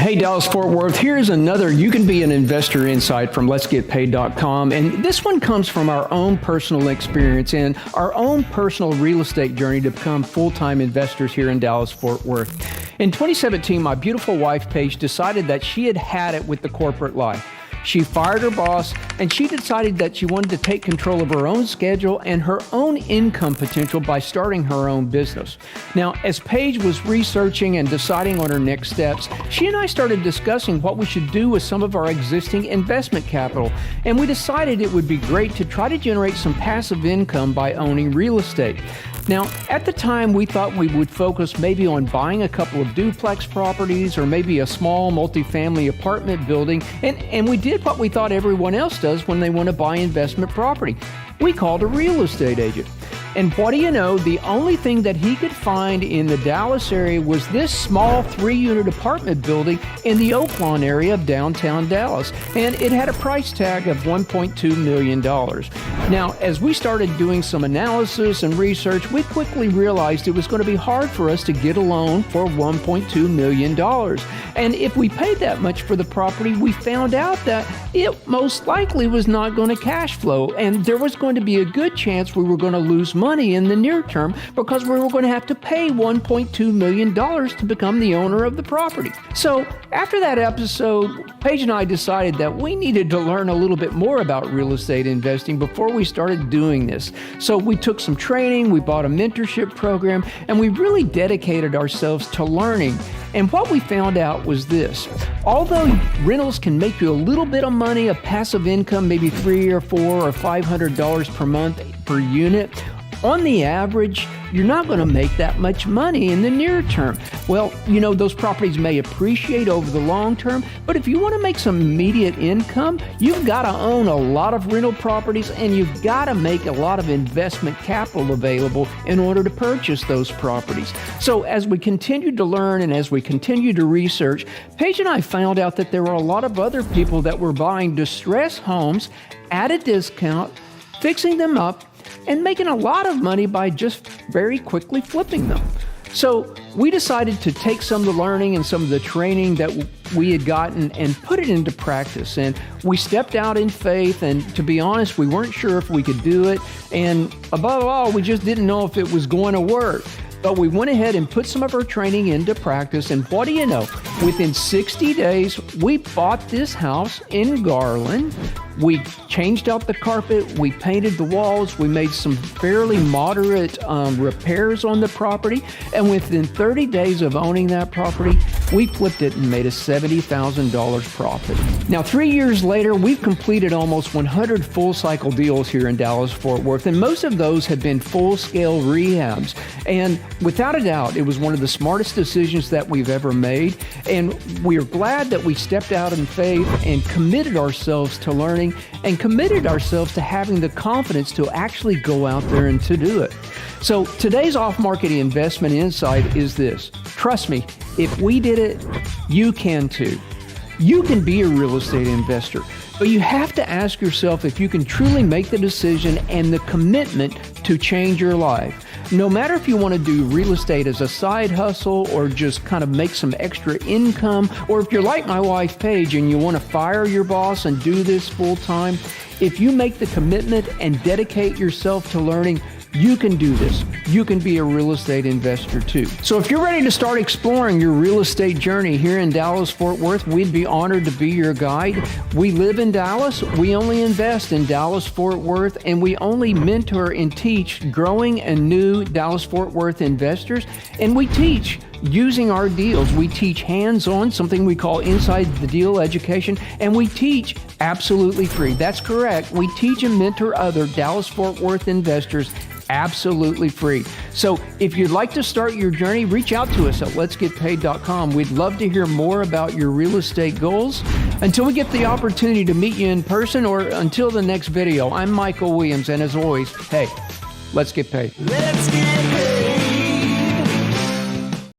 Hey, Dallas Fort Worth, here's another You Can Be an Investor insight from letsgetpaid.com. And this one comes from our own personal experience and our own personal real estate journey to become full-time investors here in Dallas Fort Worth. In 2017, my beautiful wife, Paige, decided that she had had it with the corporate life. She fired her boss, and she decided that she wanted to take control of her own schedule and her own income potential by starting her own business. Now, as Paige was researching and deciding on her next steps, she and I started discussing what we should do with some of our existing investment capital, and we decided it would be great to try to generate some passive income by owning real estate. Now, at the time, we thought we would focus maybe on buying a couple of duplex properties or maybe a small multifamily apartment building, and we did what we thought everyone else does when they want to buy investment property. We called a real estate agent. And what do you know, the only thing that he could find in the Dallas area was this small 3-unit apartment building in the Oaklawn area of downtown Dallas. And it had a price tag of $1.2 million. Now, as we started doing some analysis and research, we quickly realized it was going to be hard for us to get a loan for $1.2 million. And if we paid that much for the property, we found out that it most likely was not going to cash flow. And there was going to be a good chance we were going to lose money in the near term because we were going to have to pay $1.2 million to become the owner of the property. So after that episode, Paige and I decided that we needed to learn a little bit more about real estate investing before we started doing this. So we took some training, we bought a mentorship program, and we really dedicated ourselves to learning. And what we found out was this: although rentals can make you a little bit of money, a passive income, maybe $300 or $400 or $500 per month per unit, on the average, you're not going to make that much money in the near term. Well, you know, those properties may appreciate over the long term, but if you want to make some immediate income, you've got to own a lot of rental properties and you've got to make a lot of investment capital available in order to purchase those properties. So as we continued to learn and as we continued to research, Paige and I found out that there were a lot of other people that were buying distressed homes at a discount, fixing them up, and making a lot of money by just very quickly flipping them. So we decided to take some of the learning and some of the training that we had gotten and put it into practice. And we stepped out in faith, and to be honest, we weren't sure if we could do it. And above all, we just didn't know if it was going to work. But we went ahead and put some of our training into practice, and what do you know? Within 60 days, we bought this house in Garland. We changed out the carpet, we painted the walls, we made some fairly moderate repairs on the property, and within 30 days of owning that property, we flipped it and made a $70,000 profit. Now, 3 years later, we've completed almost 100 full-cycle deals here in Dallas-Fort Worth, and most of those have been full-scale rehabs. And without a doubt, it was one of the smartest decisions that we've ever made, and we're glad that we stepped out in faith and committed ourselves to learning and committed ourselves to having the confidence to actually go out there and to do it. So today's off-market investment insight is this: trust me, if we did it, you can too. You can be a real estate investor, but you have to ask yourself if you can truly make the decision and the commitment to change your life. No matter if you want to do real estate as a side hustle or just kind of make some extra income, or if you're like my wife, Paige, and you want to fire your boss and do this full time, if you make the commitment and dedicate yourself to learning, you can do this. You can be a real estate investor too. So if you're ready to start exploring your real estate journey here in Dallas-Fort Worth, we'd be honored to be your guide. We live in Dallas. We only invest in Dallas-Fort Worth, and we only mentor and teach growing and new Dallas-Fort Worth investors. And we teach using our deals. We teach hands-on, something we call inside the deal education, and we teach absolutely free. That's correct. We teach and mentor other Dallas-Fort Worth investors absolutely free. So if you'd like to start your journey, reach out to us at letsgetpaid.com. We'd love to hear more about your real estate goals. Until we get the opportunity to meet you in person, or until the next video, I'm Michael Williams, and as always, hey, let's get paid. Let's get